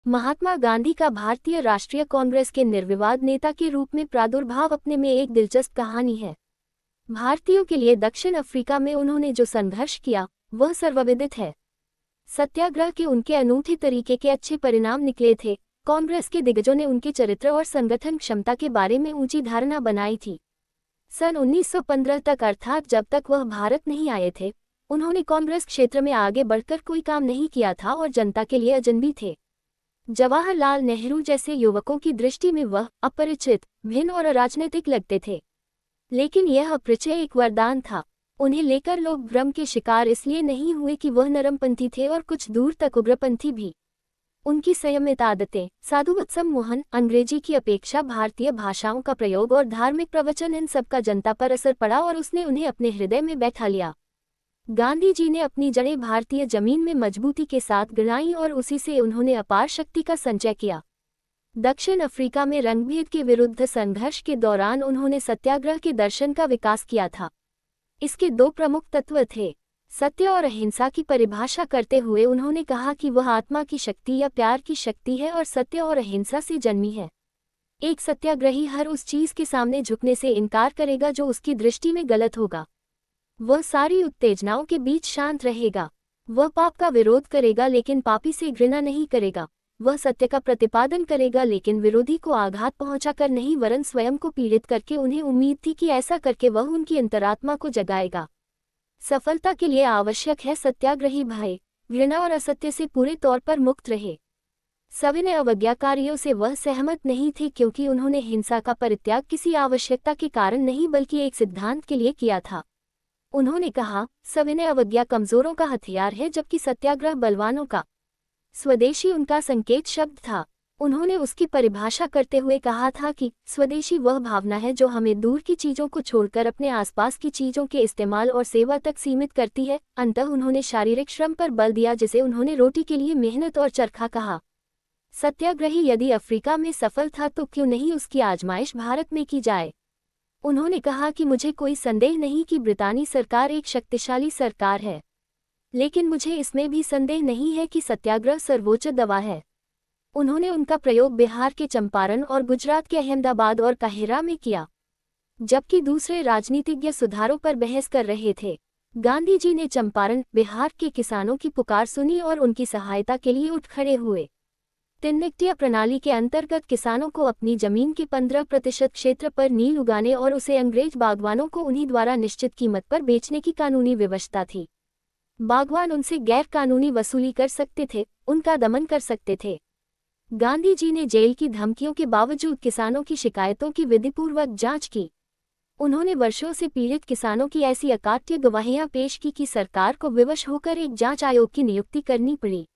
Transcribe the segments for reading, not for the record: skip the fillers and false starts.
महात्मा गांधी का भारतीय राष्ट्रीय कांग्रेस के निर्विवाद नेता के रूप में प्रादुर्भाव अपने में एक दिलचस्प कहानी है। भारतीयों के लिए दक्षिण अफ्रीका में उन्होंने जो संघर्ष किया वह सर्वविदित है। सत्याग्रह के उनके अनूठे तरीके के अच्छे परिणाम निकले थे। कांग्रेस के दिग्गजों ने उनके चरित्र और संगठन क्षमता के बारे में ऊंची धारणा बनाई थी। सन 1915 तक, अर्थात जब तक वह भारत नहीं आए थे, उन्होंने कांग्रेस क्षेत्र में आगे बढ़कर कोई काम नहीं किया था और जनता के लिए अजनबी थे। जवाहरलाल नेहरू जैसे युवकों की दृष्टि में वह अपरिचित, भिन्न और अराजनीतिक लगते थे, लेकिन यह अपरिचय एक वरदान था। उन्हें लेकर लोग भ्रम के शिकार इसलिए नहीं हुए कि वह नरमपंथी थे और कुछ दूर तक उग्रपंथी भी। उनकी संयमित आदतें, साधुवत सम्मोहन, अंग्रेजी की अपेक्षा भारतीय भाषाओं का प्रयोग और धार्मिक प्रवचन, इन सब का जनता पर असर पड़ा और उसने उन्हें अपने हृदय में बैठा लिया। गांधी जी ने अपनी जड़ें भारतीय जमीन में मजबूती के साथ गड़ाईं और उसी से उन्होंने अपार शक्ति का संचय किया। दक्षिण अफ्रीका में रंगभेद के विरुद्ध संघर्ष के दौरान उन्होंने सत्याग्रह के दर्शन का विकास किया था। इसके दो प्रमुख तत्व थे। सत्य और अहिंसा की परिभाषा करते हुए उन्होंने कहा कि वह आत्मा की शक्ति या प्यार की शक्ति है और सत्य और अहिंसा से जन्मी है। एक सत्याग्रही हर उस चीज के सामने झुकने से इनकार करेगा जो उसकी दृष्टि में गलत होगा। वह सारी उत्तेजनाओं के बीच शांत रहेगा। वह पाप का विरोध करेगा लेकिन पापी से घृणा नहीं करेगा। वह सत्य का प्रतिपादन करेगा लेकिन विरोधी को आघात पहुंचाकर नहीं, वरन स्वयं को पीड़ित करके। उन्हें उम्मीद थी कि ऐसा करके वह उनकी अंतरात्मा को जगाएगा। सफलता के लिए आवश्यक है सत्याग्रही भय, घृणा और असत्य से पूरे तौर पर मुक्त रहे। सविनय अवज्ञाकारियों से वह सहमत नहीं थे क्योंकि उन्होंने हिंसा का परित्याग किसी आवश्यकता के कारण नहीं बल्कि एक सिद्धांत के लिए किया था। उन्होंने कहा, सविनय अवज्ञा कमजोरों का हथियार है जबकि सत्याग्रह बलवानों का। स्वदेशी उनका संकेत शब्द था। उन्होंने उसकी परिभाषा करते हुए कहा था कि स्वदेशी वह भावना है जो हमें दूर की चीजों को छोड़कर अपने आसपास की चीजों के इस्तेमाल और सेवा तक सीमित करती है। अंततः उन्होंने शारीरिक श्रम पर बल दिया जिसे उन्होंने रोटी के लिए मेहनत और चरखा कहा। सत्याग्रही यदि अफ्रीका में सफल था तो क्यों नहीं उसकी आजमाइश भारत में की जाए। उन्होंने कहा कि मुझे कोई संदेह नहीं कि ब्रितानी सरकार एक शक्तिशाली सरकार है, लेकिन मुझे इसमें भी संदेह नहीं है कि सत्याग्रह सर्वोच्च दवा है। उन्होंने उनका प्रयोग बिहार के चंपारण और गुजरात के अहमदाबाद और काहिरा में किया। जबकि दूसरे राजनीतिज्ञ सुधारों पर बहस कर रहे थे, गांधी जी ने चंपारण, बिहार के किसानों की पुकार सुनी और उनकी सहायता के लिए उठ खड़े हुए। तिननिकटिया प्रणाली के अंतर्गत किसानों को अपनी जमीन के 15% क्षेत्र पर नील उगाने और उसे अंग्रेज बागवानों को उन्हीं द्वारा निश्चित कीमत पर बेचने की कानूनी व्यवस्था थी। बागवान उनसे गैर कानूनी वसूली कर सकते थे, उनका दमन कर सकते थे। गांधी जी ने जेल की धमकियों के बावजूद किसानों की शिकायतों की विधिपूर्वक जांच की। उन्होंने वर्षों से पीड़ित किसानों की ऐसी अकाट्य गवाहियां पेश की कि सरकार को विवश होकर एक जांच आयोग की नियुक्ति करनी पड़ी।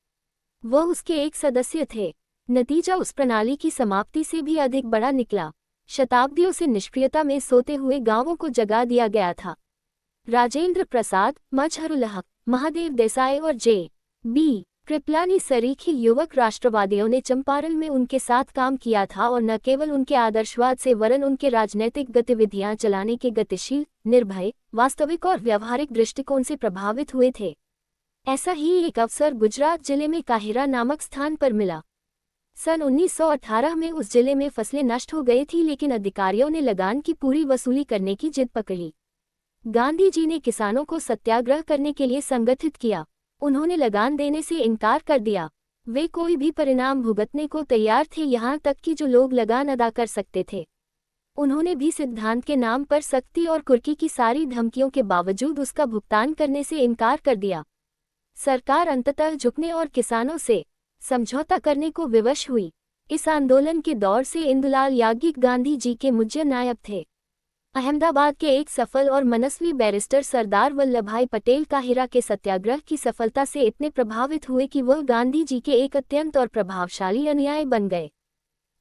वह उसके एक सदस्य थे। नतीजा उस प्रणाली की समाप्ति से भी अधिक बड़ा निकला। शताब्दियों से निष्क्रियता में सोते हुए गांवों को जगा दिया गया था। राजेंद्र प्रसाद, मजहरुल हक, महादेव देसाई और जे.बी. कृपलानी सरीखी युवक राष्ट्रवादियों ने चंपारण में उनके साथ काम किया था और न केवल उनके आदर्शवाद से वरन उनके राजनैतिक गतिविधियां चलाने के गतिशील, निर्भय, वास्तविक और व्यावहारिक दृष्टिकोण से प्रभावित हुए थे। ऐसा ही एक अवसर गुजरात जिले में काहिरा नामक स्थान पर मिला। सन 1918 में उस जिले में फसलें नष्ट हो गई थी लेकिन अधिकारियों ने लगान की पूरी वसूली करने की जिद पकड़ी। गांधी जी ने किसानों को सत्याग्रह करने के लिए संगठित किया। उन्होंने लगान देने से इनकार कर दिया। वे कोई भी परिणाम भुगतने को तैयार थे, यहाँ तक कि जो लोग लगान अदा कर सकते थे। उन्होंने भी सिद्धांत के नाम पर सख्ती और कुर्की की सारी धमकियों के बावजूद उसका भुगतान करने से इनकार कर दिया। सरकार अंततः झुकने और किसानों से समझौता करने को विवश हुई। इस आंदोलन के दौर से इंदुलाल याज्ञिक गांधी जी के मुख्य नायक थे। अहमदाबाद के एक सफल और मनस्वी बैरिस्टर सरदार वल्लभभाई पटेल काहिरा के सत्याग्रह की सफलता से इतने प्रभावित हुए कि वह गांधी जी के एक अत्यंत और प्रभावशाली अनुयायी बन गए।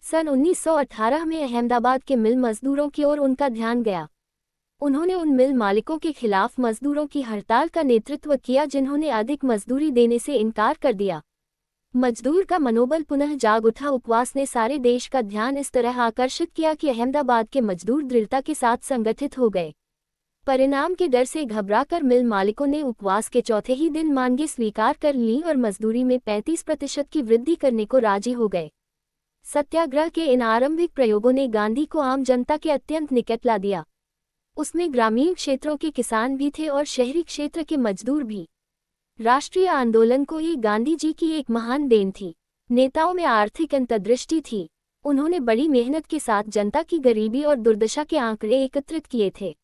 सन 1918 में अहमदाबाद के मिल मजदूरों की ओर उनका ध्यान गया। उन्होंने उन मिल मालिकों के खिलाफ मजदूरों की हड़ताल का नेतृत्व किया जिन्होंने अधिक मजदूरी देने से इनकार कर दिया। मजदूर का मनोबल पुनः जाग उठा। उपवास ने सारे देश का ध्यान इस तरह आकर्षित किया कि अहमदाबाद के मजदूर दृढ़ता के साथ संगठित हो गए। परिणाम के डर से घबराकर मिल मालिकों ने उपवास के चौथे ही दिन मांगें स्वीकार कर लीं और मजदूरी में 35% की वृद्धि करने को राजी हो गए। सत्याग्रह के इन आरंभिक प्रयोगों ने गांधी को आम जनता के अत्यंत निकट ला दिया। उसमें ग्रामीण क्षेत्रों के किसान भी थे और शहरी क्षेत्र के मजदूर भी। राष्ट्रीय आंदोलन को ये गांधी जी की एक महान देन थी। नेताओं में आर्थिक अंतर्दृष्टि थी। उन्होंने बड़ी मेहनत के साथ जनता की गरीबी और दुर्दशा के आंकड़े एकत्रित किए थे,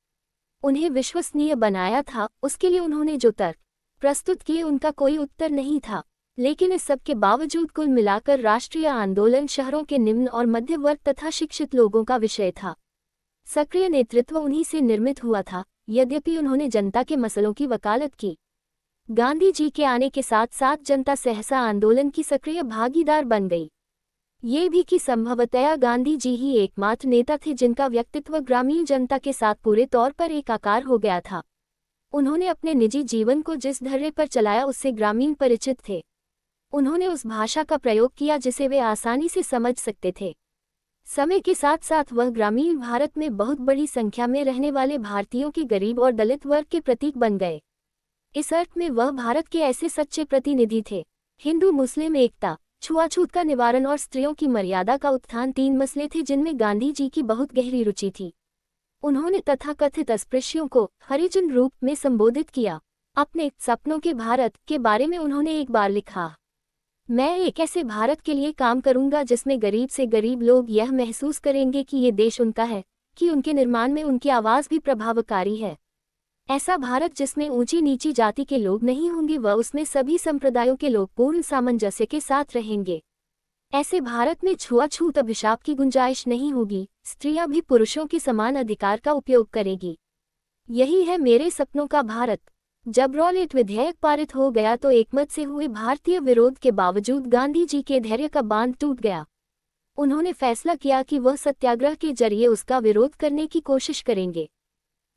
उन्हें विश्वसनीय बनाया था। उसके लिए उन्होंने जो तर्क प्रस्तुत किए उनका कोई उत्तर नहीं था। लेकिन इस सब के बावजूद कुल मिलाकर राष्ट्रीय आंदोलन शहरों के निम्न और मध्य वर्ग तथा शिक्षित लोगों का विषय था। सक्रिय नेतृत्व उन्हीं से निर्मित हुआ था। यद्यपि उन्होंने जनता के मसलों की वकालत की, गांधी जी के आने के साथ साथ जनता सहसा आंदोलन की सक्रिय भागीदार बन गई। ये भी कि संभवतया गांधी जी ही एकमात्र नेता थे जिनका व्यक्तित्व ग्रामीण जनता के साथ पूरे तौर पर एकाकार हो गया था। उन्होंने अपने निजी जीवन को जिस धैर्य पर चलाया उससे ग्रामीण परिचित थे। उन्होंने उस भाषा का प्रयोग किया जिसे वे आसानी से समझ सकते थे। समय के साथ साथ वह ग्रामीण भारत में बहुत बड़ी संख्या में रहने वाले भारतीयों के गरीब और दलित वर्ग के प्रतीक बन गए। इस अर्थ में वह भारत के ऐसे सच्चे प्रतिनिधि थे। हिंदू मुस्लिम एकता, छुआछूत का निवारण और स्त्रियों की मर्यादा का उत्थान 3 मसले थे जिनमें गांधी जी की बहुत गहरी रुचि थी। उन्होंने तथाकथित अस्पृश्यों को हरिजन रूप में संबोधित किया। अपने सपनों के भारत के बारे में उन्होंने एक बार लिखा, मैं एक ऐसे भारत के लिए काम करूंगा जिसमें गरीब से गरीब लोग यह महसूस करेंगे कि ये देश उनका है, कि उनके निर्माण में उनकी आवाज़ भी प्रभावकारी है। ऐसा भारत जिसमें ऊंची नीची जाति के लोग नहीं होंगे व उसमें सभी संप्रदायों के लोग पूर्ण सामंजस्य के साथ रहेंगे। ऐसे भारत में छुआछूत अभिशाप की गुंजाइश नहीं होगी। स्त्रियां भी पुरुषों के समान अधिकार का उपयोग करेगी। यही है मेरे सपनों का भारत। जब रॉलेट विधेयक पारित हो गया तो एकमत से हुए भारतीय विरोध के बावजूद गांधी जी के धैर्य का बांध टूट गया। उन्होंने फैसला किया कि वह सत्याग्रह के जरिए उसका विरोध करने की कोशिश करेंगे।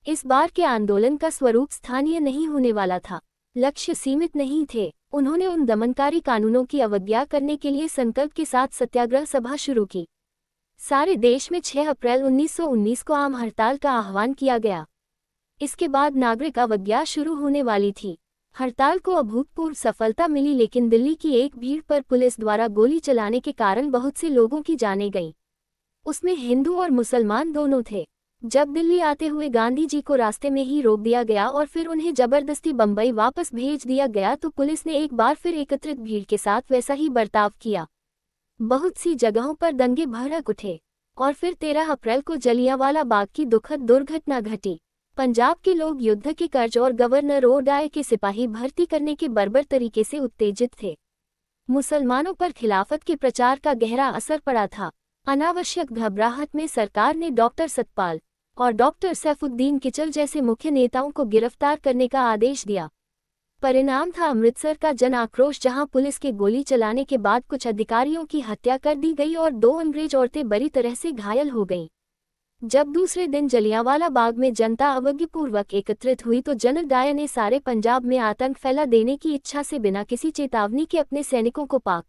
इस बार के आंदोलन का स्वरूप स्थानीय नहीं होने वाला था, लक्ष्य सीमित नहीं थे। उन्होंने उन दमनकारी कानूनों की अवज्ञा करने के लिए संकल्प के साथ सत्याग्रह सभा शुरू की। सारे देश में 6 अप्रैल 1919 को आम हड़ताल का आह्वान किया गया। इसके बाद नागरिक अवज्ञा शुरू होने वाली थी। हड़ताल को अभूतपूर्व सफलता मिली, लेकिन दिल्ली की एक भीड़ पर पुलिस द्वारा गोली चलाने के कारण बहुत से लोगों की जानें गईं। उसमें हिंदू और मुसलमान दोनों थे। जब दिल्ली आते हुए गांधी जी को रास्ते में ही रोक दिया गया और फिर उन्हें जबरदस्ती बंबई वापस भेज दिया गया तो पुलिस ने एक बार फिर एकत्रित भीड़ के साथ वैसा ही बर्ताव किया। बहुत सी जगहों पर दंगे भड़क उठे और फिर 13 अप्रैल को जलियांवाला बाग की दुखद दुर्घटना घटी। पंजाब के लोग युद्ध के कर्ज और गवर्नर ओडाय के सिपाही भर्ती करने के बर्बर तरीके से उत्तेजित थे। मुसलमानों पर खिलाफत के प्रचार का गहरा असर पड़ा था। अनावश्यक घबराहट में सरकार ने डॉक्टर सतपाल और डॉक्टर सैफुद्दीन किचल जैसे मुख्य नेताओं को गिरफ्तार करने का आदेश दिया। परिणाम था अमृतसर का जन आक्रोश, जहां पुलिस के गोली चलाने के बाद कुछ अधिकारियों की हत्या कर दी गई और 2 अंग्रेज औरतें बुरी तरह से घायल हो गईं। जब दूसरे दिन जलियांवाला बाग में जनता अवज्ञापूर्वक एकत्रित हुई तो जनरल डायर ने सारे पंजाब में आतंक फैला देने की इच्छा से बिना किसी चेतावनी के अपने सैनिकों को पाक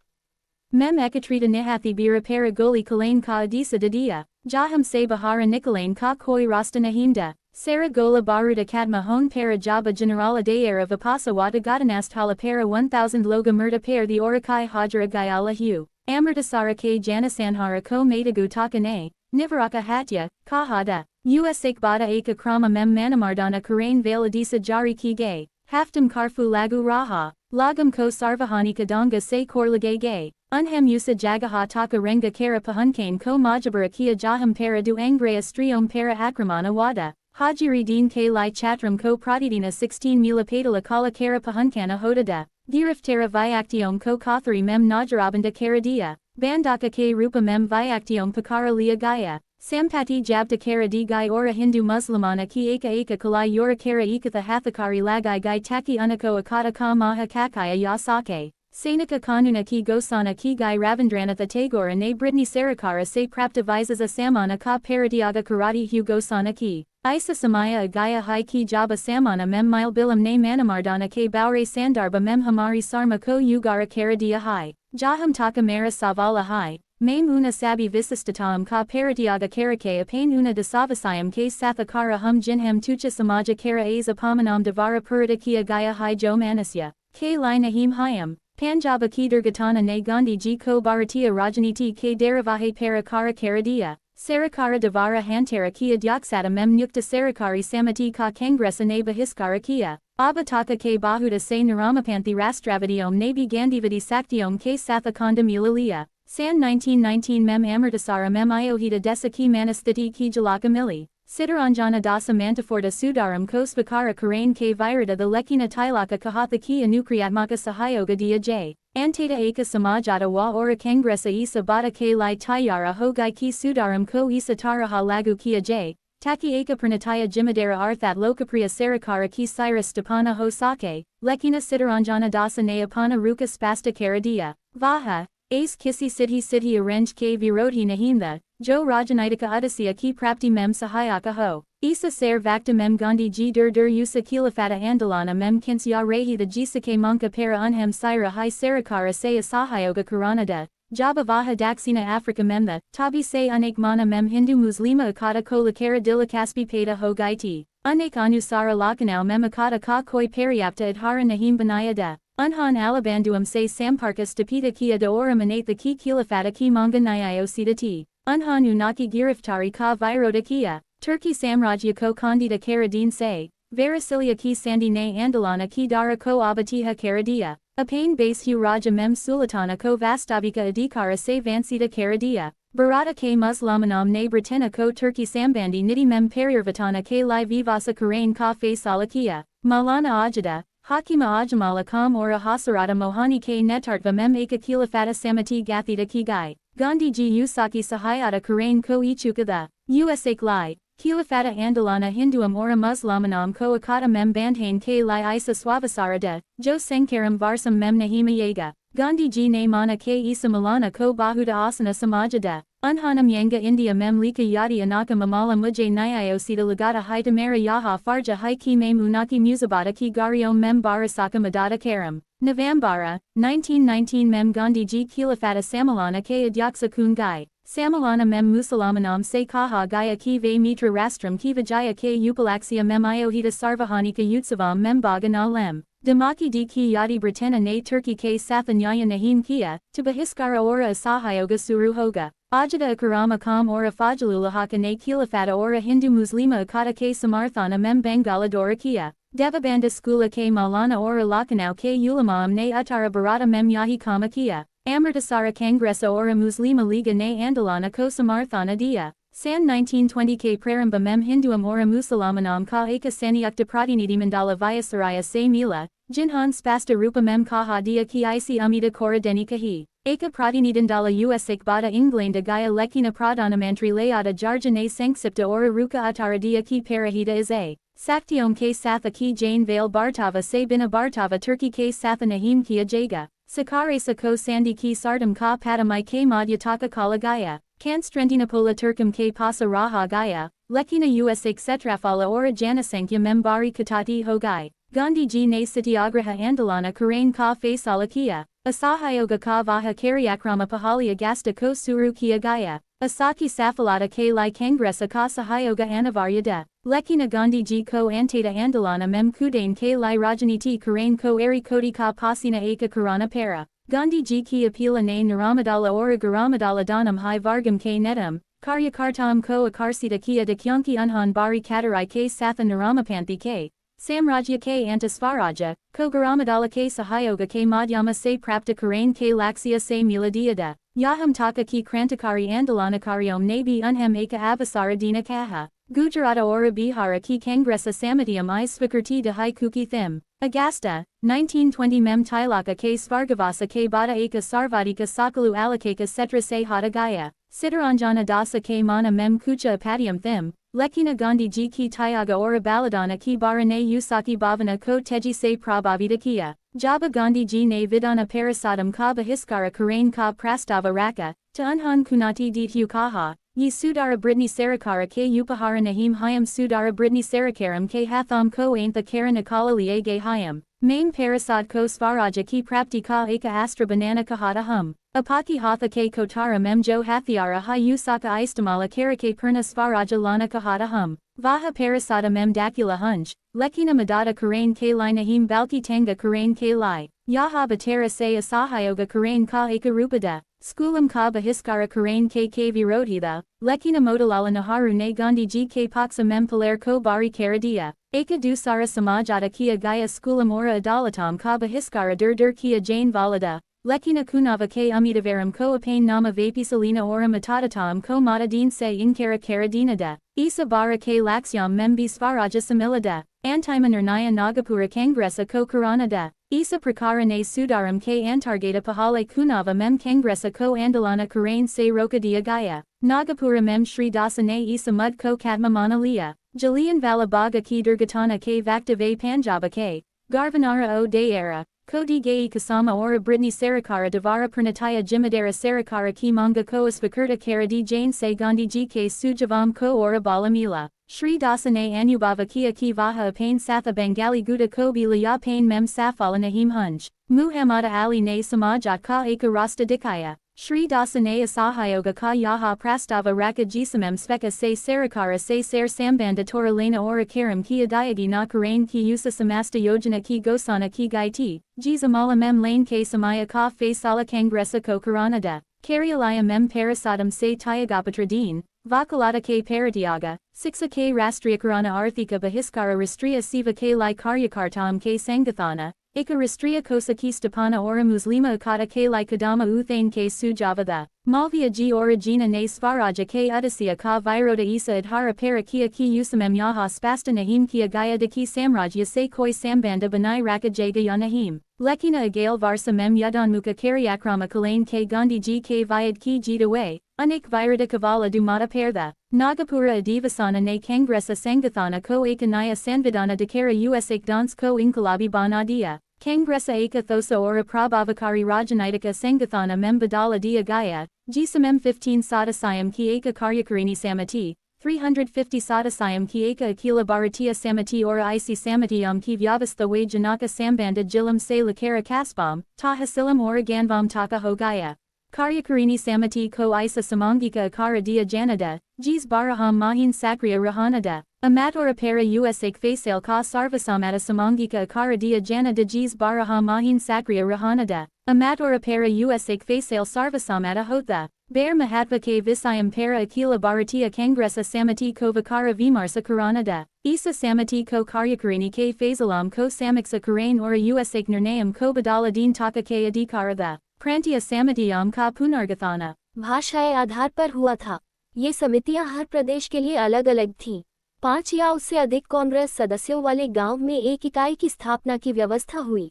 Mem ekatrita nihathi bira para goli kalain ka adisa dadia, jaham se bahara nikolain ka koi rasta nahinda, Sara gola baruda kadma hon para jaba generala dayer of apasa wata gadanast hala para 1000 loga murda para the orakai hajra gayala hu, amritasara ke janasanhara ko matagu takane, nivaraka hatya, kahada, usak bada eka krama mem manamardana karain valadisa jari ki gay, haftam karfu lagu raha, lagam ko sarvahani kadanga se korlagay gay. Unham usa jagaha taka renga kara pahunkain ko majabara kia jaham para du angrea striom para akramana wada, hajiri din ke lai chatram ko pratidina 16 mila padala kala kara pahunkana hodada, diriftara vyaktiom ko kathari mem najarabanda karadia, bandaka ke rupa mem vyaktiom pakara liya gaya, sampati jabda kara di gai ora hindu muslimana ki eka kalai yora kara ikatha hathakari lagai gai taki unako akata ka maha kakaya yasake. Sainika kanuna ki gosana ki gai Ravindranatha Tagore ne Britney Sarakara se prapta visas a samana ka paradiaga karati hu gosana ki. Isa samaya agaya hai ki jaba samana mem mile bilam ne manamardana ke baure sandarba mem hamari sarma ko ugara karadia hai. Jaham taka mara savala hai. Mame una sabi visistataam ka paratiaga karake apain una dasavasayam ke sathakara hum jinham tucha samaja kara as apamanam devara puritakia gaya hi jo manasya, ke li nahim hayam, Panjaba ki durgatana ne Gandhi ji ko bharatiya rajaniti ke daravahe para kara karadia. Sarakara Devara Hantara Kia Dyaksata Mem Nyukta Sarakari Samati Ka Kangresa Ne Bahiskara Kia, Abataka Ke Bahuda Se Naramapanthi Rastravadiom Nabi Gandhivadi Saktiom Ke Sathakanda Mulalia, San 1919 Mem Amritasara Mem Iohita Desa Ki Manasthiti Ki Jalaka Mili, Sitaranjana Dasa Mantaforta Sudaram Ko Svakara Karain Ke Virata The Lekina Tilaka Kahatha Ki Anukriyatmaka Sahayoga Dia J. Antata Eka Samajata Wa Ora Kangresa Isa Bata Ke Lai Tayara Hogai Ki Sudaram Ko Isa Taraha Lagu Kia J. Taki Eka Pranataya Jimadara Arthat Lokapriya Sarakara Ki Cyrus Stapana Hosake, Lekina Sitaranjana Dasa Neapana Ruka Spasta Karadia, Vaha, Ace Kisi Siddhi Arrange Ke Virodhi Nahimda, Jo Rajanitika Udasya Ki Prapti Mem Sahayaka Ho, Isa Ser Vakta Mem Gandhi Ji Dur Usa Kilafata Andalana Mem Kinsya Rehi The Jisake Manka Para Unhem Syra Hai Sarakara Se Asahayoga Karanada, Jaba Vaha Daksina Africa Memtha, Tabi Se Unak Mana Mem Hindu Muslima Akata Kolakara Dila Kaspi Peta Ho Gaiti, Unak Anusara Lakanau Mem Akata Ka Koi Pariapta Adhara Nahim Banayada. Unhan Alabanduam se Samparkas Tapita Kia de Oram Anate the Ki Kilafata Ki Manga Nyayo Sita T. Unhan Unaki Giriftari Ka Viroda Kia, Turkey Samrajya Ko Kandida Karadin se, Varasilia Ki Sandi Ne Andalana Ki Dara Ko Abatiha Karadia, Apain Base Hu Raja Mem Sulatana Ko Vastavika Adikara se Vansita Karadia, Barata K Muslamanam Ne Britanna Ko Turkey Sambandi Niti Mem Parirvatana K Lai Vivasa Karain Ka Fe Salakia, Malana Ajada. Hakima Ajamala Kam Ora Hasarata Mohani K Netartva Mem Eka Kilafata Samati Gathita Kigai, Gandhi Ji Usaki Sahayata Karain Ko Ichuka the Usak Lai, Kilafata Andalana Hinduam Ora Muslamanam Ko Akata Mem Bandhain K Lai Isa Swavasarada, Jo Senkaram Varsam Mem Nahima Yaga, Gandhi Ji Ne Mana K Isa Malana Ko Bahuda Asana Samajada. Unhanam Yanga India Mem Lika Yadi Anaka Mamala Mujay Nyayo Sita Lagata Hai Tamara Yaha Farja Hai Ki Mem Unaki Musabata Ki Gariom Mem Barasaka Madata Karam, Navambara, 1919 Mem Gandhi Ji Kilafata Samalana K Adyaksa Kungai, Samalana Mem Musalamanam Se Kaha Gaya Ki Ve Mitra Rastram Ki Vijaya K Upalaxia Mem Iohita Sarvahanika Utsavam Mem Bagana Lem. Damaki di ki yadi Britanna ne Turkey ke Sathanyaya Nahim Kia, to Bahiskara ora Asahayoga Suruhoga, Ajada Akarama Kam ora Fajalulahaka ne Kilafata ora Hindu Muslima Akata ke Samarthana Mem Bangala Dora Kia, Devabanda Skula ke Malana ora Lakanau ke Ulamam ne Uttara Bharata Mem Yahi Kama Kia, Amritasara Kangresa ora Muslima Liga ne Andalana ko Samarthana Dia. San 1920 K Praramba Mem Hinduam Ora Musalamanam Ka Eka Saniukta Pratinidi Mandala Vyasaraya Se Mila, Jinhan Spasta Rupa Mem Kaha Dia Ki Isi Amida Kora Deni Kahi, Eka Pratinidandala Usak Bada Inglanda Gaya Lekina Pradhanamantri Layada Jarjane Sanksipta Ora Ruka Atara Dia Ki Parahita is a. Saktiom K Satha Ki Jain Vale Bartava Se Bina Bartava Turkey K Satha Nahim Kia Jaga, Sakare Sako Sandi Ki Sardam Ka Padamai K Madhyataka Kala Gaya. Kanstrendinapola Turkum K Pasa Raha Gaya, Lekina Usak Setrafala Ora Janasankya Membari Katati Hogai, Gandhi Ji Ne Satyagraha Andalana Karain Ka Fe Salakia, Asahayoga Ka Vaha Karyakrama Pahalia Gasta Ko Suru Kia Gaya, Asaki Safalata K Lai Kangresa Ka Sahayoga Anavarya Lekina Gandhi Ji Ko Antata Andalana Mem Kudain K Lai Rajaniti Karain Ko Eri Kodi Ka Pasina Eka Karana Para. Gandhi Ji Ki Apila Ne Naramadala Ora Garamadala Danam Hai Vargam K Netam, Karyakartam Ko Akarsita Kia Dakyanki Unhan Bari Katarai K Satha Naramapanthi K, Samrajya K Antasvaraja, Ko Garamadala K Sahayoga K Madhyama Se Prapta Karain K Laxia Se Miladiyada, Yaham Taka Ki Krantakari Andalana Karyom Nabi Unhem Eka Abasara Dina Kaha, Gujarata Ora Bihara Ki Kangresa Samatiam I Svikarti De Hai Kuki Thim. Agasta, 1920 Mem Tilaka K Svargavasa K Bada Eka Sarvadika Sakalu Alakeka Setra Se Hata Gaya, Sitaranjana Dasa K Mana Mem Kucha Apatiam Thim, Lekina Gandhi Ji Ki Tyaga Ora Baladana Ki Barane Usaki Bhavana Ko Teji Se Prabhavita Kia, Jaba Gandhi Ji Ne Vidana Parasadam Ka Bahiskara Karain Ka Prastava Raka, Ta Unhan Kunati Dithu Kaha. Ye Sudara Britni Sarakara K Upahara Nahim Hayam Sudara Britni Sarakaram K Hatham Ko Aintha Karan Akala Liege Hayam, Main parasad ko svaraja ki prapti ka eka astra banana kahata hum. Apaki hatha ke kotara memjo hathiara ha usaka istamala karake perna svaraja lana kahata hum. Vaha parasada mem dakula hunj. Lekina madata karain ke linahim balki tanga karain ke lai. Yaha batera se asahayoga karain ka eka rupada. Skulam ka bahiskara karain ke virodhida. Lekina modalala naharu ne gandhi ji ke paksa mem paler ko bari karadia. Eka dusara samajata kia gaya skulam ora adalatam ka bahiskara dur kia jain valada. Lekina kunava ke umidavaram ko apain nama vapisalina ora matatatam ko matadin se inkara karadinada. Isa bara ke laxyam membi svaraja samilada. Antimanarnaya nagapura kangresa ko karanada. Isa prakara ne sudaram ke antargata pahale kunava mem kangresa ko andalana karain se rokadia gaya. Nagapura mem Shri Dasa ne isa mud ko katma manaliya. Jalian Valabaga ki durgatana ke vaktive Panjaba ke. Garvanara o de era. Kodi Gai Kasama ora Britney Sarakara Devara Pranataya Jimadara Sarakara Ki Manga Ko Asvakurta Karadi Jain Se Gandhi Gk Sujavam Ko ora Balamila. Shri Dasane Anubhava Kia Ki Vaha Apain Satha Bengali Guda Kobi Liya Pain Mem Safala Nahim Hunj. Muhammad Ali Ne Samajat Ka Eka Rasta Dikaya. Shri Dasane Asahayoga Ka Yaha Prastava Raka Jisamem Sveka Se Sarakara Se Ser Sambanda Toralena Ora Karam Ki Adayagi Na Karain Ki Usa Samasta Yojana Ki Gosana Ki Gaiti. Jizamala Mem Lane Ke Samaya Ka Fe Sala Kangresa Ko Karanada. Karyalaya Mem Parasadam Se Tayagapatradin. Vakalata K Paratiaga. Siksa K Rastriakarana Arthika Bahiskara Rastria Siva K Lai Karyakartam K Sangathana. Ika Rastria Kosa Ki Stapana Ora Muslima Akata K Lai Kadama Uthane K Sujavada. Malvia G Origina Ne Svaraja K Udasiya Ka Viroda Isa Adhara Parakia Ki Usamem Yaha Spasta Nahim Kia Gaya de Ki Samraj Se Koi Sambanda Banai Raka Jaga Yanahim. Lekina Agal Varsa Mem Yadan Muka Karyakrama Kalain K Gandhi G K Vyad Ki Jitaway. Anik Virada Kavala Dumata Pertha. Nagapura Adivasana Ne Kangresa Sangathana Ko Ekanaya Sanvidana Dakara Usak Dans Ko Inkalabi Banadia. Kangresa Eka Thosa Ora Prabhavakari Rajanitika Sangathana Mem Badala Dia Gaya. Jisamem 15 Sadasayam Ki Eka Karyakarini Samati. 350 Sadasayam Ki Eka Akila Bharatiya Samati Ora Isi Samatiyam Ki Vyavastha Way Janaka Sambanda Jilam Se Lakara Kaspam. Tahasilam Ora Ganvam Taka Hogaya. Karyakarini Samati Ko Isa Samangika Akara Dia Janada. Jis Baraham Mahin Sakriya Rahanada. Amat Ora Para Usak Faisal Ka Sarvasamata Samangika Akara Dia Janada Jis Baraham Mahin Sakriya Rahanada. Amat Ora Para Usak Faisal Sarvasamata Hotha. Bear Mahatva K Visayam Para Akila Bharatiya Kangresa Samati Ko Vakara Vimarsa Karanada. Isa Samati Ko Karyakarini K Faisalam Ko Samaksa Karain Ora Usak Nirnayam Ko Badala Din Taka K Adikaratha. Prantiya Samatiyam Ka Punargathana. भाषाएं आधार पर हुआ था। ये समितियां हर प्रदेश के लिए अलग अलग थीं। 5 या उससे अधिक कांग्रेस सदस्यों वाले गांव में एक इकाई की स्थापना की व्यवस्था हुई।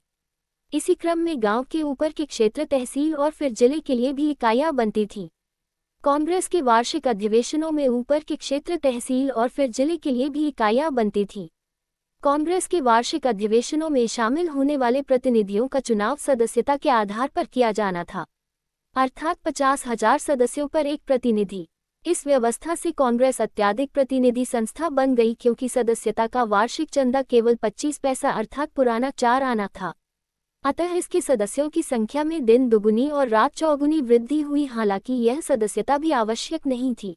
इसी क्रम में गांव के ऊपर के क्षेत्र तहसील और फिर जिले के लिए भी इकाइयां बनती थीं। कांग्रेस के वार्षिक अधिवेशनों में ऊपर के क्षेत्र तहसील और फिर जिले के लिए भी इकाइयां बनती थीं। कांग्रेस के वार्षिक अधिवेशनों में शामिल होने वाले प्रतिनिधियों का चुनाव सदस्यता के आधार पर किया जाना था, अर्थात 50,000 सदस्यों पर एक प्रतिनिधि। इस व्यवस्था से कांग्रेस अत्याधिक प्रतिनिधि संस्था बन गई क्योंकि सदस्यता का वार्षिक चंदा केवल 25 पैसा अर्थात पुराना 4 आना था। अतः इसके सदस्यों की संख्या में दिन दुगुनी और रात चौगुनी वृद्धि हुई। हालांकि यह सदस्यता भी आवश्यक नहीं थी।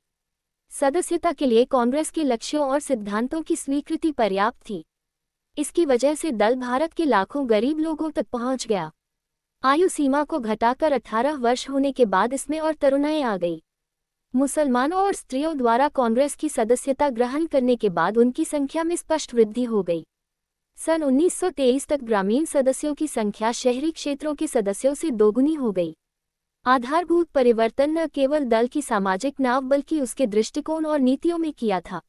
सदस्यता के लिए कांग्रेस के लक्ष्यों और सिद्धांतों की स्वीकृति पर्याप्त थी। इसकी वजह से दल भारत के लाखों गरीब लोगों तक पहुंच गया। आयु सीमा को घटाकर 18 वर्ष होने के बाद इसमें और तरुणाई आ गई। मुसलमानों और स्त्रियों द्वारा कांग्रेस की सदस्यता ग्रहण करने के बाद उनकी संख्या में स्पष्ट वृद्धि हो गई। सन 1923 तक ग्रामीण सदस्यों की संख्या शहरी क्षेत्रों के सदस्यों से दोगुनी हो गई। आधारभूत परिवर्तन न केवल दल की सामाजिक नाव बल्कि उसके दृष्टिकोण और नीतियों में किया था।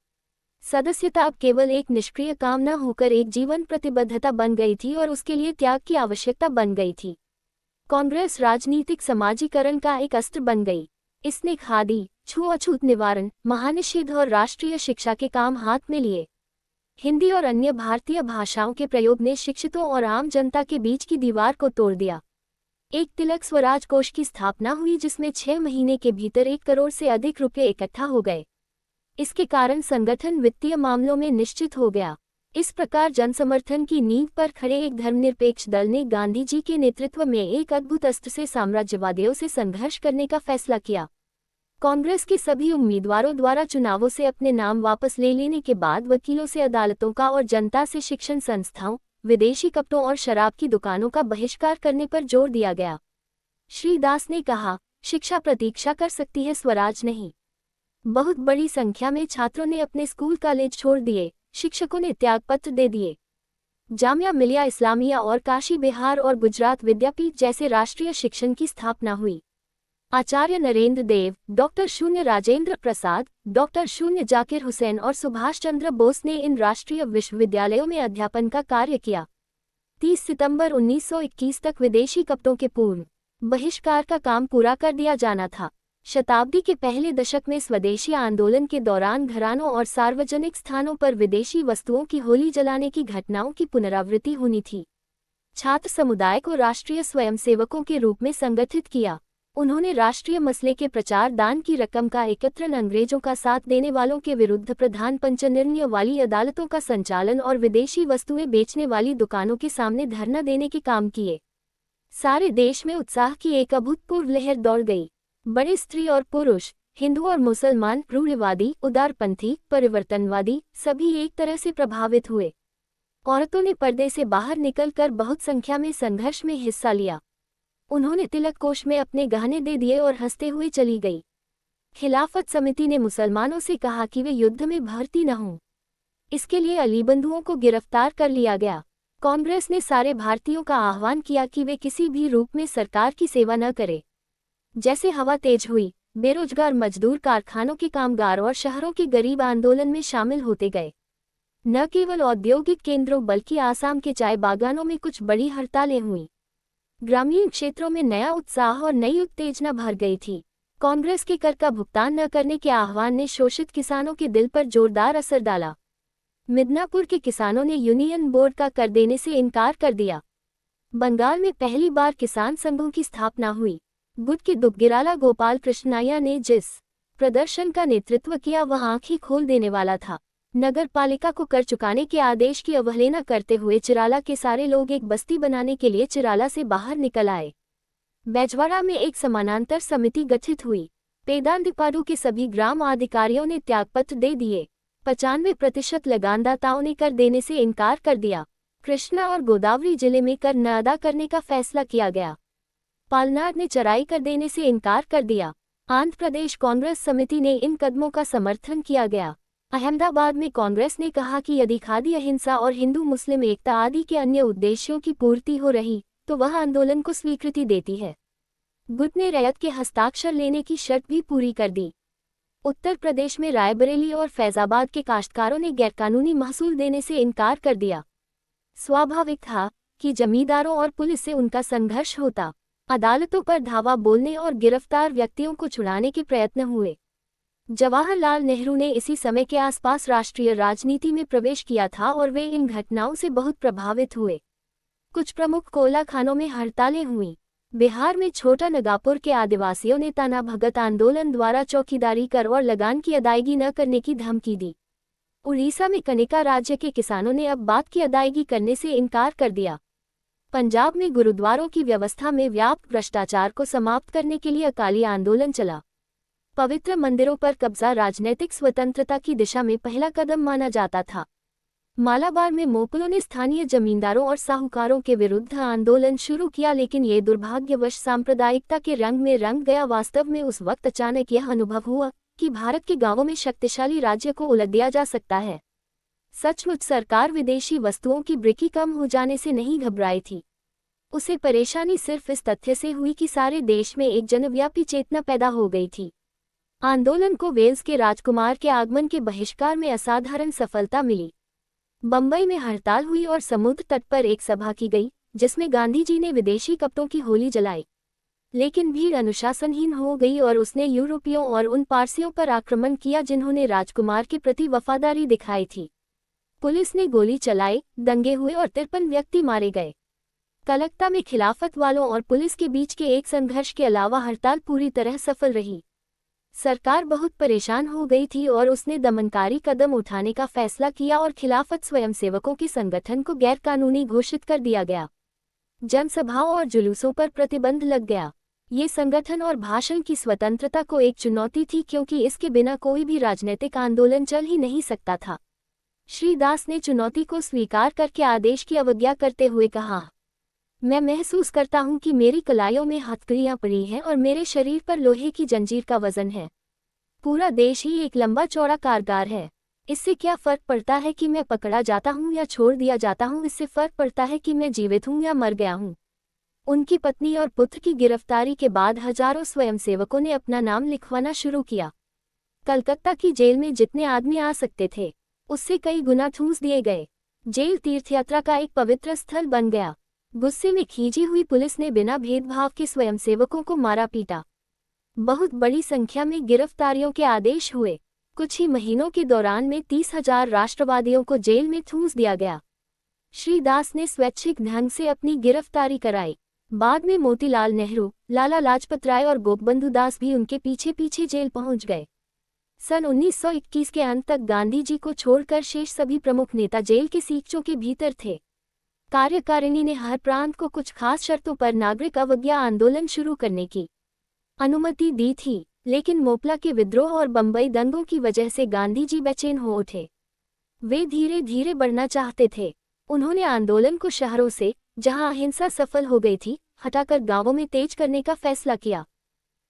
सदस्यता अब केवल एक निष्क्रिय काम न होकर एक जीवन प्रतिबद्धता बन गई थी और उसके लिए त्याग की आवश्यकता बन गई थी। कांग्रेस राजनीतिक समाजीकरण का एक अस्त्र बन गई। इसने खादी, छुआछूत निवारण, महानिषेध और राष्ट्रीय शिक्षा के काम हाथ में लिए। हिंदी और अन्य भारतीय भाषाओं के प्रयोग ने शिक्षितों और आम जनता के बीच की दीवार को तोड़ दिया। एक तिलक स्वराज कोष की स्थापना हुई जिसमें 6 महीने के भीतर 1 करोड़ से अधिक रुपये इकट्ठा हो गए। इसके कारण संगठन वित्तीय मामलों में निश्चित हो गया। इस प्रकार जनसमर्थन की नींव पर खड़े एक धर्मनिरपेक्ष दल ने गांधी जी के नेतृत्व में एक अद्भुत अस्त्र से साम्राज्यवादियों से संघर्ष करने का फैसला किया। कांग्रेस के सभी उम्मीदवारों द्वारा चुनावों से अपने नाम वापस ले लेने के बाद वकीलों से अदालतों का और जनता से शिक्षण संस्थाओं, विदेशी कपड़ों और शराब की दुकानों का बहिष्कार करने पर जोर दिया गया। श्री दास ने कहा, शिक्षा प्रतीक्षा कर सकती है, स्वराज नहीं। बहुत बड़ी संख्या में छात्रों ने अपने स्कूल कॉलेज छोड़ दिए, शिक्षकों ने त्यागपत्र दे दिए। जामिया मिलिया इस्लामिया और काशी बिहार और गुजरात विद्यापीठ जैसे राष्ट्रीय शिक्षण की स्थापना हुई। आचार्य नरेंद्र देव, डॉक्टर शून्य राजेंद्र प्रसाद, डॉक्टर शून्य जाकिर हुसैन और सुभाष चंद्र बोस ने इन राष्ट्रीय विश्वविद्यालयों में अध्यापन का कार्य किया। 30 सितंबर 1921 तक विदेशी कपड़ों के पूर्ण बहिष्कार का काम पूरा कर दिया जाना था। शताब्दी के पहले दशक में स्वदेशी आंदोलन के दौरान घरानों और सार्वजनिक स्थानों पर विदेशी वस्तुओं की होली जलाने की घटनाओं की पुनरावृत्ति होनी थी। छात्र समुदाय को राष्ट्रीय स्वयंसेवकों के रूप में संगठित किया। उन्होंने राष्ट्रीय मसले के प्रचार दान की रकम का एकत्रण, अंग्रेजों का साथ देने वालों के विरुद्ध प्रधान पंच निर्णय वाली अदालतों का संचालन और विदेशी वस्तुएं बेचने वाली दुकानों के सामने धरना देने के काम किए। सारे देश में उत्साह की एक अभूतपूर्व लहर दौड़ गई। बड़े स्त्री और पुरुष, हिंदू और मुसलमान, रूढ़िवादी, उदारपंथी, परिवर्तनवादी, सभी एक तरह से प्रभावित हुए। औरतों ने पर्दे से बाहर निकलकर बहुत संख्या में संघर्ष में हिस्सा लिया। उन्होंने तिलक कोष में अपने गहने दे दिए और हंसते हुए चली गई। खिलाफत समिति ने मुसलमानों से कहा कि वे युद्ध में भर्ती न हों। इसके लिए अली बंधुओं को गिरफ्तार कर लिया गया। कांग्रेस ने सारे भारतीयों का आह्वान किया कि वे किसी भी रूप में सरकार की सेवा न करें। जैसे हवा तेज हुई, बेरोजगार मजदूर, कारखानों के कामगार और शहरों के गरीब आंदोलन में शामिल होते गए। न केवल औद्योगिक केंद्रों बल्कि आसाम के चाय बागानों में कुछ बड़ी हड़तालें हुईं। ग्रामीण क्षेत्रों में नया उत्साह और नई उत्तेजना भर गई थी। कांग्रेस के कर का भुगतान न करने के आह्वान ने शोषित किसानों के दिल पर जोरदार असर डाला। मिदनापुर के किसानों ने यूनियन बोर्ड का कर देने से इनकार कर दिया। बंगाल में पहली बार किसान संघों की स्थापना हुई। गुट के दुग्गिराला गोपाल कृष्णैया ने जिस प्रदर्शन का नेतृत्व किया वह आंखें खोल देने वाला था। नगर पालिका को कर चुकाने के आदेश की अवहेलना करते हुए चिराला के सारे लोग एक बस्ती बनाने के लिए चिराला से बाहर निकल आए। बैजवाड़ा में एक समानांतर समिति गठित हुई। पेदानदिपाडु के सभी ग्राम अधिकारियों ने त्यागपत्र दे दिए। 95% लगानदाताओं ने कर देने से इनकार कर दिया। कृष्णा और गोदावरी जिले में कर न अदा करने का फैसला किया गया। पालनाड ने चराई कर देने से इनकार कर दिया। आंध्र प्रदेश कांग्रेस समिति ने इन कदमों का समर्थन किया गया। अहमदाबाद में कांग्रेस ने कहा कि यदि खादी अहिंसा और हिंदू मुस्लिम एकता आदि के अन्य उद्देश्यों की पूर्ति हो रही तो वह आंदोलन को स्वीकृति देती है। गुट ने रैयत के हस्ताक्षर लेने की शर्त भी पूरी कर दी। उत्तर प्रदेश में रायबरेली और फैजाबाद के काश्तकारों ने गैरकानूनी महसूल देने से इनकार कर दिया। स्वाभाविक था कि जमींदारों और पुलिस से उनका संघर्ष होता। अदालतों पर धावा बोलने और गिरफ्तार व्यक्तियों को छुड़ाने के प्रयत्न हुए। जवाहरलाल नेहरू ने इसी समय के आसपास राष्ट्रीय राजनीति में प्रवेश किया था और वे इन घटनाओं से बहुत प्रभावित हुए। कुछ प्रमुख कोयला खानों में हड़तालें हुईं। बिहार में छोटा नगापुर के आदिवासियों ने ताना भगत आंदोलन द्वारा चौकीदारी कर और लगान की अदायगी न करने की धमकी दी। उड़ीसा में कनिका राज्य के किसानों ने अब बात की अदायगी करने से इनकार कर दिया। पंजाब में गुरुद्वारों की व्यवस्था में व्याप्त भ्रष्टाचार को समाप्त करने के लिए अकाली आंदोलन चला। पवित्र मंदिरों पर कब्जा राजनीतिक स्वतंत्रता की दिशा में पहला कदम माना जाता था। मालाबार में मोपलों ने स्थानीय जमींदारों और साहूकारों के विरुद्ध आंदोलन शुरू किया, लेकिन ये दुर्भाग्यवश सांप्रदायिकता के रंग में रंग गया। वास्तव में उस वक्त अचानक यह अनुभव हुआ कि भारत के गांवों में शक्तिशाली राज्य को उलट दिया जा सकता है। सचमुच सरकार विदेशी वस्तुओं की बिक्री कम हो जाने से नहीं घबराई थी। उसे परेशानी सिर्फ इस तथ्य से हुई कि सारे देश में एक जनव्यापी चेतना पैदा हो गई थी। आंदोलन को वेल्स के राजकुमार के आगमन के बहिष्कार में असाधारण सफलता मिली। बंबई में हड़ताल हुई और समुद्र तट पर एक सभा की गई जिसमें गांधी जी ने विदेशी कपड़ों की होली जलाई। लेकिन भीड़ अनुशासनहीन हो गई और उसने यूरोपियों और उन पारसियों पर आक्रमण किया जिन्होंने राजकुमार के प्रति वफादारी दिखाई थी। पुलिस ने गोली चलाई, दंगे हुए और 53 व्यक्ति मारे गए। कलकत्ता में खिलाफत वालों और पुलिस के बीच के एक संघर्ष के अलावा हड़ताल पूरी तरह सफल रही। सरकार बहुत परेशान हो गई थी और उसने दमनकारी कदम उठाने का फैसला किया और खिलाफत स्वयंसेवकों के संगठन को गैरकानूनी घोषित कर दिया गया। जनसभाओं और जुलूसों पर प्रतिबंध लग गया। ये संगठन और भाषण की स्वतंत्रता को एक चुनौती थी क्योंकि इसके बिना कोई भी राजनीतिक आंदोलन चल ही नहीं सकता था। श्री दास ने चुनौती को स्वीकार करके आदेश की अवज्ञा करते हुए कहा, मैं महसूस करता हूं कि मेरी कलाइयों में हथकड़ियां पड़ी हैं और मेरे शरीर पर लोहे की जंजीर का वजन है। पूरा देश ही एक लंबा चौड़ा कारागार है। इससे क्या फर्क पड़ता है कि मैं पकड़ा जाता हूं या छोड़ दिया जाता हूं, इससे फर्क पड़ता है कि मैं जीवित हूं या मर गया हूं। उनकी पत्नी और पुत्र की गिरफ्तारी के बाद हजारों स्वयंसेवकों ने अपना नाम लिखवाना शुरू किया। कलकत्ता की जेल में जितने आदमी आ सकते थे उससे कई गुना ठूंस दिए गए। जेल तीर्थयात्रा का एक पवित्र स्थल बन गया। गुस्से में खींची हुई पुलिस ने बिना भेदभाव के स्वयंसेवकों को मारा पीटा। बहुत बड़ी संख्या में गिरफ्तारियों के आदेश हुए। कुछ ही महीनों के दौरान में 30,000 राष्ट्रवादियों को जेल में ठूंस दिया गया। श्री दास ने स्वैच्छिक ढंग से अपनी गिरफ्तारी कराई। बाद में मोतीलाल नेहरू, लाला लाजपत राय और गोपबंधु दास भी उनके पीछे पीछे जेल पहुंच गए। सन 1921 के अंत तक गांधी जी को छोड़कर शेष सभी प्रमुख नेता जेल के सीकचों के भीतर थे। कार्यकारिणी ने हर प्रांत को कुछ खास शर्तों पर नागरिक अवज्ञा आंदोलन शुरू करने की अनुमति दी थी, लेकिन मोपला के विद्रोह और बंबई दंगों की वजह से गांधी जी बेचैन हो उठे। वे धीरे धीरे बढ़ना चाहते थे। उन्होंने आंदोलन को शहरों से, जहां अहिंसा सफल हो गई थी, हटाकर गांवों में तेज करने का फैसला किया।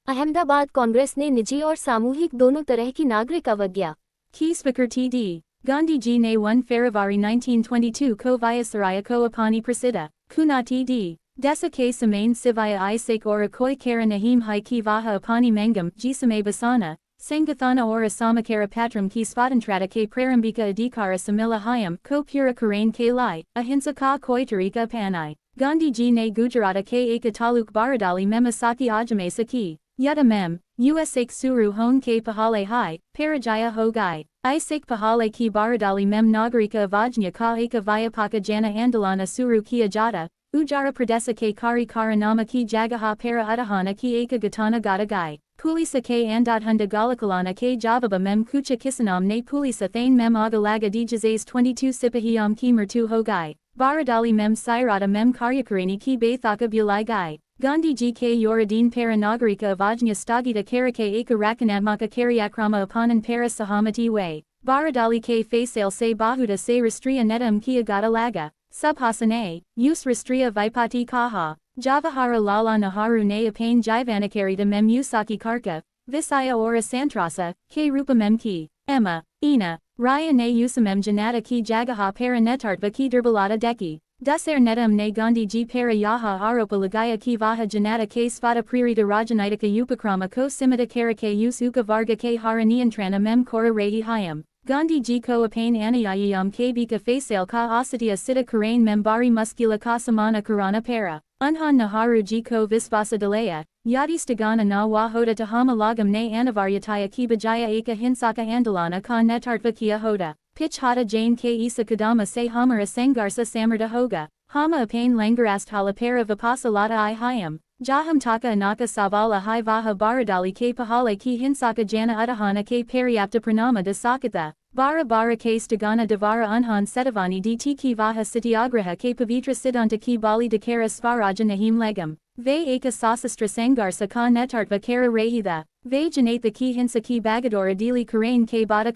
अहमदाबाद कांग्रेस ने निजी और सामूहिक दोनों तरह की नागरिक अवज्ञा की स्वीकृति दी। गांधी जी ने 1 फरवरी 1922 को वायसराय को अपनी प्रसिद्ध खुनाटी दी। Desa के समान सिवाय आइसिक और कोई कारण नहीं है कि वह अपनी मंगम जिसमें बसाना, संगठना और समाचार पत्रम की स्वतंत्रता के प्रारंभिक अधिकार सम्मिलित हैं को पूरा करने के लिए अहिंसा का कोई तरीका अपनाए। गांधी जी ने गुजरात के एक तालुक बाराडाली में मसाकी आजमाइश की। यदि US एक शुरू होने के पहले है पराजय हो गए। आइसिक पहले की बाराडाली में नागरिक अवज्ञा का एक व्यापक जन आंदोलन शुरू किया जाता। उजारा प्रदेश के कार्यकारिणी की जगह पर अडहाना की एक घटना घट गई। पुलिस के अंधाधुंध गोलीकांड के जवाब में कुछ किसानों ने पुलिस थाने में आग लगा दी जिससे 22 सिपाहियों की मृत्यु हो गई। बाराडाली में सायराता में कार्यकारिणी की बैठक बुलाई गई। गांधी जी के योरदीन पर नागरिक अवज्ञा स्थगित करके एक रचनात्मक कार्यक्रम अपनाने पर सहमति हुई। बाराडाली के फैसले से बहुत से राष्ट्रीय नेताओं की आघात लगा। सबहासन ने उस राष्ट्रीय विपत्ति कहा। जवाहरलाल नेहरू ने अपने जीवनाचार्य में मुसाकी कारका, विषय और संतरासा के रूप में की। एमा ईना राय ने उस में जनता की जगह पर नेतृत्व की दुर्बलता देखी। दूसरे नेताओं ने गांधी जी पर यह आरोप लगाया कि वह जनता के स्वतः प्रेरित राजनीतिक उपक्रम को सीमित करके उस वर्ग के हर नियंत्रण में खो रही हैं। गांधी जी को अपने अनुयायियों के बीच फैसले का असत्य सिद्ध करने में भारी मुश्किल का सामना करना पड़ा। उन्होंने नेहरू जी को विश्वास दिलाया, यदि स्थगन न हुआ होता तो हम लोगों ने अनिवार्यता की बजाय एक हिंसक आंदोलन का नेतृत्व किया होता। पिछहत्तर जैन के इस कदम से हमारा संघर्ष समृद्ध होगा। हम अपने लंगर स्थल पर वापस लौट आए हैं। जहाँ तक अनाका सवाल है वह बाराडाली के पहले की हिंसा का जन अडहाना के पर्याप्त परिणाम दे सकता। बारह के स्थगन द्वारा उन्होंने चेतावनी दी थी कि वह सत्याग्रह के पवित्र सिद्धांत की बलि देकर स्वराज नहीं लेगम। वे एक सशस्त्र संघर्ष का नेतृत्व कर रही था। वे जनता की हिंसा की बागडोर दिली करने के बाद